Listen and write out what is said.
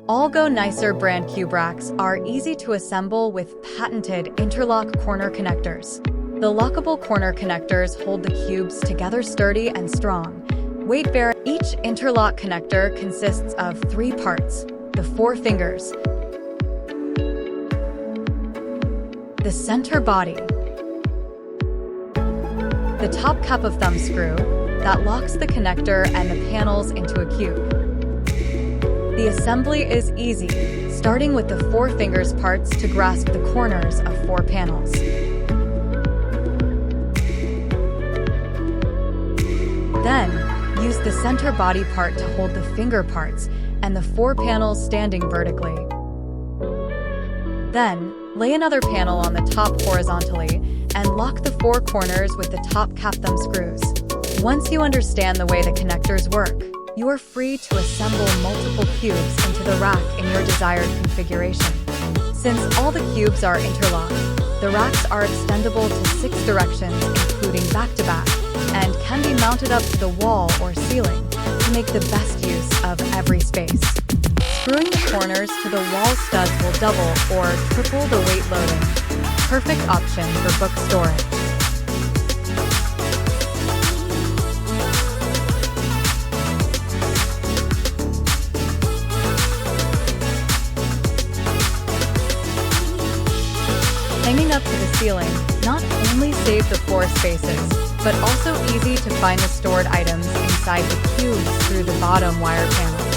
All Go Nicer brand cube racks are easy to assemble with patented interlock corner connectors. The lockable corner connectors hold the cubes together sturdy and strong. Weight-bearing. Each interlock connector consists of 3 parts: the 4 fingers, the center body, the top cap of thumb screw that locks the connector and the panels into a cube. The assembly is easy, starting with the 4 fingers parts to grasp the corners of 4 panels. Then, use the center body part to hold the finger parts and the 4 panels standing vertically. Then, lay another panel on the top horizontally and lock the 4 corners with the top cap thumb screws. Once you understand the way the connectors work, you are free to assemble multiple cubes into the rack in your desired configuration. Since all the cubes are interlocked, the racks are extendable to 6 directions, including back-to-back, and can be mounted up to the wall or ceiling to make the best use of every space. Screwing the corners to the wall studs will double or triple the weight loading. Perfect option for book storage. Hanging up to the ceiling not only saves the floor spaces, but also easy to find the stored items inside the cubes through the bottom wire panel.